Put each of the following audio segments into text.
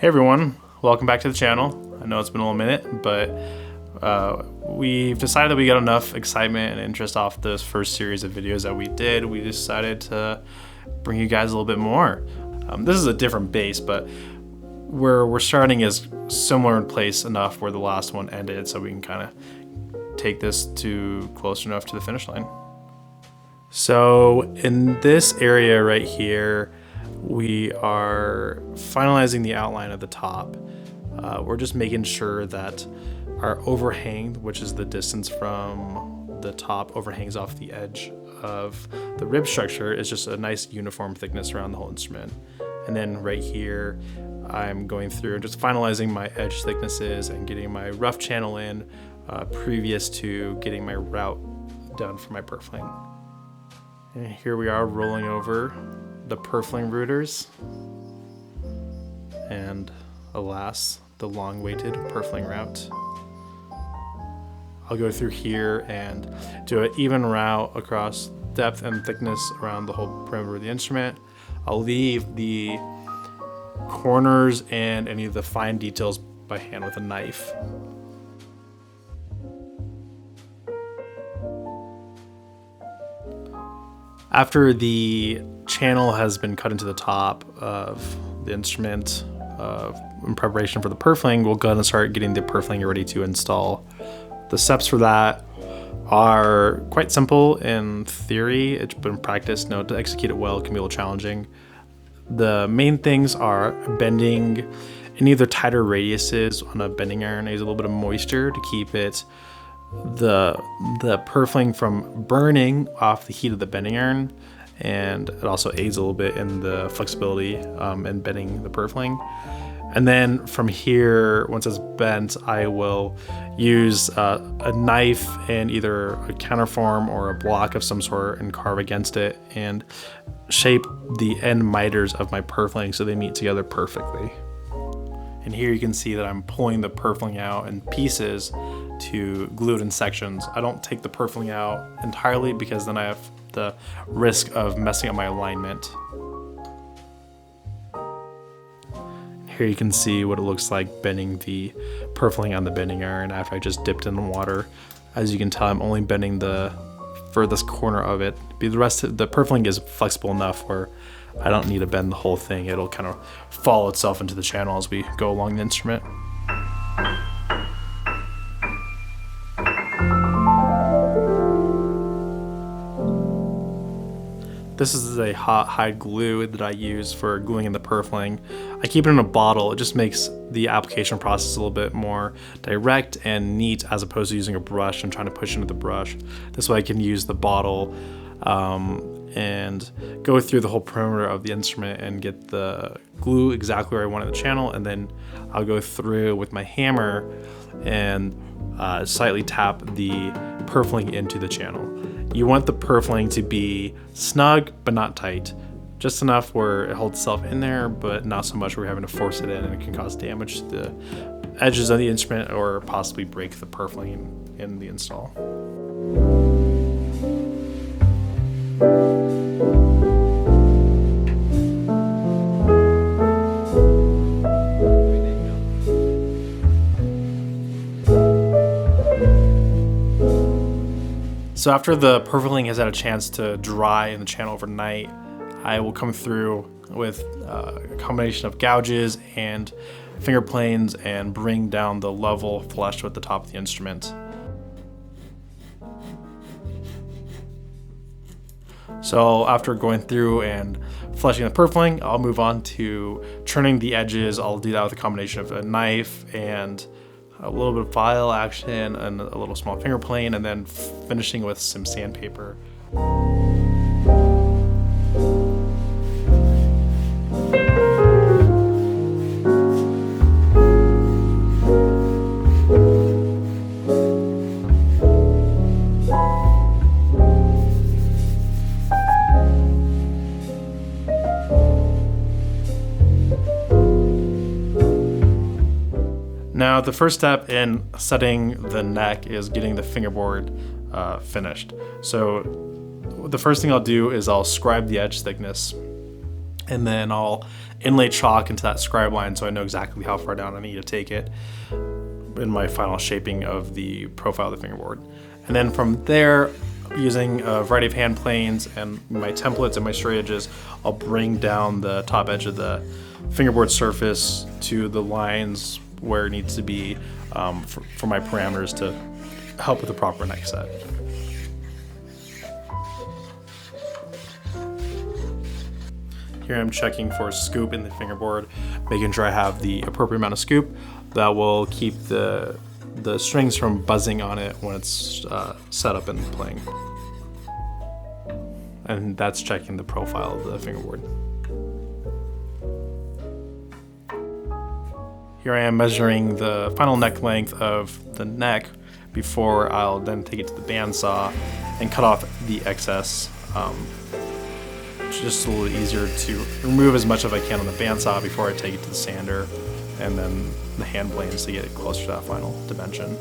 Hey everyone, welcome back to the channel. I know it's been a little minute, but we've decided that we got enough excitement and interest off this first series of videos that we did. We decided to bring you guys a little bit more. This is a different base, but where we're starting is similar in place enough where the last one ended, so we can kind of take this to close enough to the finish line. So in this area right here, we are finalizing the outline of the top. We're just making sure that our overhang, which is the distance from the top, overhangs off the edge of the rib structure, is just a nice uniform thickness around the whole instrument. And then right here, I'm going through and just finalizing my edge thicknesses and getting my rough channel in previous to getting my route done for my purfling. And here we are rolling over the purfling rooters, and alas, the long-awaited purfling route. I'll go through here and do an even route across depth and thickness around the whole perimeter of the instrument. I'll leave the corners and any of the fine details by hand with a knife. After the channel has been cut into the top of the instrument in preparation for the purfling, we'll go ahead and start getting the purfling ready to install. The steps for that are quite simple in theory, but in practice, to execute it well can be a little challenging. The main things are bending any of the tighter radiuses on a bending iron. Needs a little bit of moisture to keep it the purfling from burning off the heat of the bending iron, and it also aids a little bit in the flexibility in bending the purfling. And then from here, once it's bent, I will use a knife and either a counterform or a block of some sort and carve against it and shape the end miters of my purfling so they meet together perfectly. And here you can see that I'm pulling the purfling out in pieces to glue it in sections. I don't take the purfling out entirely because then I have the risk of messing up my alignment. Here you can see what it looks like bending the purfling on the bending iron after I just dipped in the water. As you can tell, I'm only bending the furthest corner of it. The rest of the purfling is flexible enough where I don't need to bend the whole thing. It'll kind of follow itself into the channel as we go along the instrument. This is a hot hide glue that I use for gluing in the purfling. I keep it in a bottle. It just makes the application process a little bit more direct and neat as opposed to using a brush and trying to push into the brush. This way I can use the bottle and go through the whole perimeter of the instrument and get the glue exactly where I want in the channel, and then I'll go through with my hammer and slightly tap the purfling into the channel. You want the purfling to be snug but not tight, just enough where it holds itself in there, but not so much where you're having to force it in and it can cause damage to the edges of the instrument or possibly break the purfling in the install. So after the purfling has had a chance to dry in the channel overnight, I will come through with a combination of gouges and finger planes and bring down the level flush with the top of the instrument. So after going through and flushing the purfling, I'll move on to trimming the edges. I'll do that with a combination of a knife and a little bit of file action and a little small finger plane, and then finishing with some sandpaper. Now, the first step in setting the neck is getting the fingerboard finished. So the first thing I'll do is I'll scribe the edge thickness And then I'll inlay chalk into that scribe line so I know exactly how far down I need to take it in my final shaping of the profile of the fingerboard. And then from there, using a variety of hand planes and my templates and my straight edges, I'll bring down the top edge of the fingerboard surface to the lines where it needs to be for my parameters to help with the proper neck set. Here I'm checking for scoop in the fingerboard, making sure I have the appropriate amount of scoop that will keep the strings from buzzing on it when it's set up and playing. And that's checking the profile of the fingerboard. Here I am measuring the final neck length of the neck before I'll then take it to the bandsaw and cut off the excess. Just a little easier to remove as much as I can on the bandsaw before I take it to the sander and then the hand planes to get it closer to that final dimension.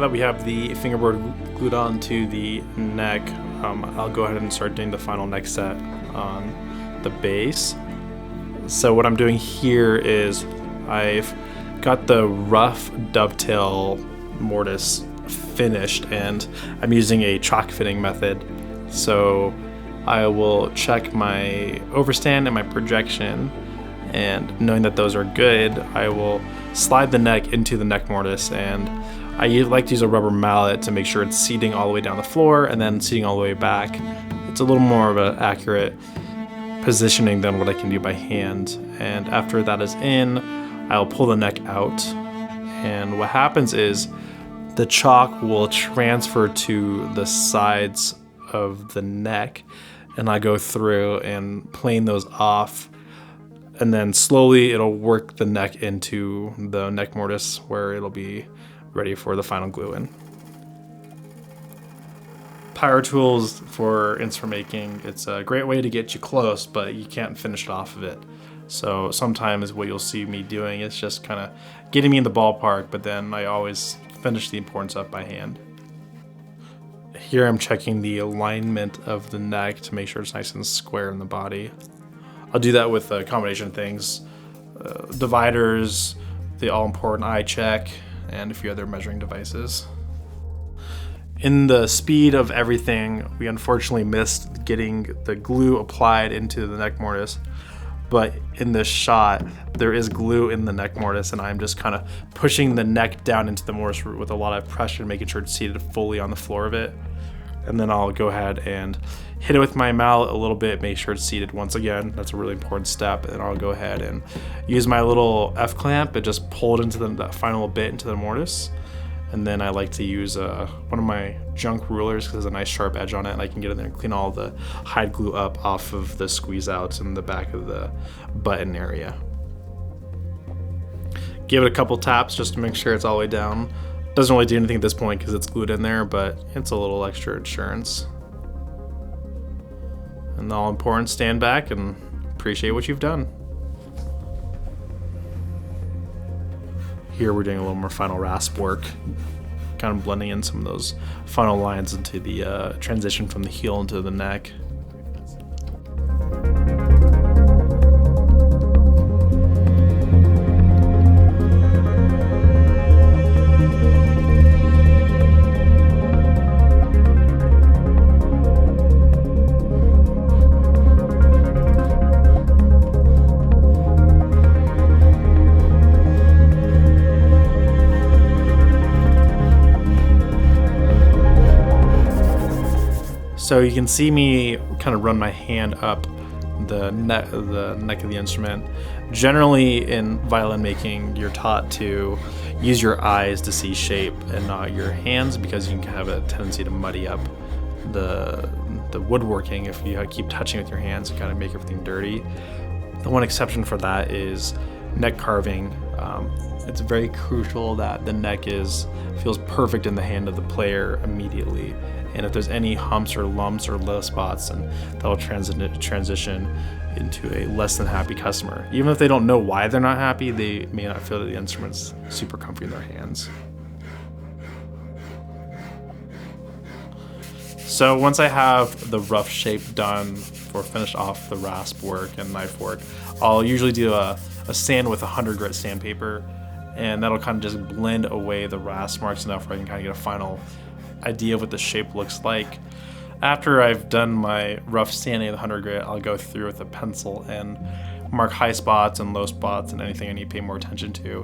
that we have the fingerboard glued onto the neck, I'll go ahead and start doing the final neck set on the base. So what I'm doing here is I've got the rough dovetail mortise finished, and I'm using a chalk fitting method. So I will check my overstand and my projection, and knowing that those are good, I will slide the neck into the neck mortise, and I like to use a rubber mallet to make sure it's seating all the way down the floor and then seating all the way back. It's a little more of an accurate positioning than what I can do by hand. And after that is in, I'll pull the neck out, and what happens is the chalk will transfer to the sides of the neck, and I go through and plane those off, and then slowly it'll work the neck into the neck mortise where it'll be ready for the final glue in. Power tools for instrument making, it's a great way to get you close, but you can't finish it off of it. So sometimes what you'll see me doing is just kind of getting me in the ballpark, but then I always finish the important stuff by hand. Here I'm checking the alignment of the neck to make sure it's nice and square in the body. I'll do that with a combination of things, dividers, the all-important eye check, and a few other measuring devices. In the speed of everything, we unfortunately missed getting the glue applied into the neck mortise, but in this shot, there is glue in the neck mortise, and I'm just kind of pushing the neck down into the mortise with a lot of pressure, making sure it's seated fully on the floor of it. And then I'll go ahead and hit it with my mallet a little bit, make sure it's seated once again. That's a really important step. And I'll go ahead and use my little F-clamp and just pull it into that final bit into the mortise. And then I like to use one of my junk rulers because it has a nice sharp edge on it, and I can get in there and clean all the hide glue up off of the squeeze outs in the back of the button area. Give it a couple taps just to make sure it's all the way down. Doesn't really do anything at this point because it's glued in there, but it's a little extra insurance. And the all important, stand back and appreciate what you've done. Here we're doing a little more final rasp work, kind of blending in some of those final lines into the transition from the heel into the neck. So you can see me kind of run my hand up the neck of the instrument. Generally in violin making, you're taught to use your eyes to see shape and not your hands, because you can have a tendency to muddy up the woodworking if you keep touching with your hands and kind of make everything dirty. The one exception for that is neck carving. It's very crucial that the neck feels perfect in the hand of the player immediately. And if there's any humps or lumps or low spots, then that'll transition into a less than happy customer. Even if they don't know why they're not happy, they may not feel that the instrument's super comfy in their hands. So once I have the rough shape done for finish off the rasp work and knife work, I'll usually do a sand with 100 grit sandpaper, and that'll kind of just blend away the rasp marks enough where I can kind of get a final idea of what the shape looks like. After I've done my rough sanding of the 100 grit, I'll go through with a pencil and mark high spots and low spots and anything I need to pay more attention to.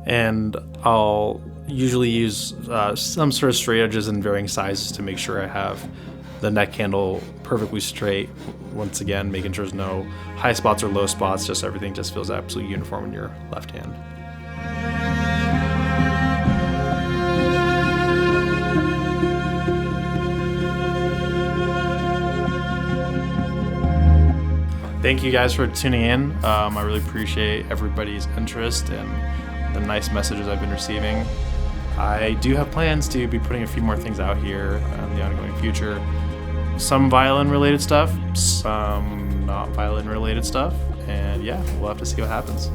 And I'll usually use some sort of straight edges in varying sizes to make sure I have the neck handle perfectly straight. Once again, making sure there's no high spots or low spots, just everything just feels absolutely uniform in your left hand. Thank you guys for tuning in. I really appreciate everybody's interest and the nice messages I've been receiving. I do have plans to be putting a few more things out here in the ongoing future. Some violin related stuff, some not violin related stuff, and yeah, we'll have to see what happens.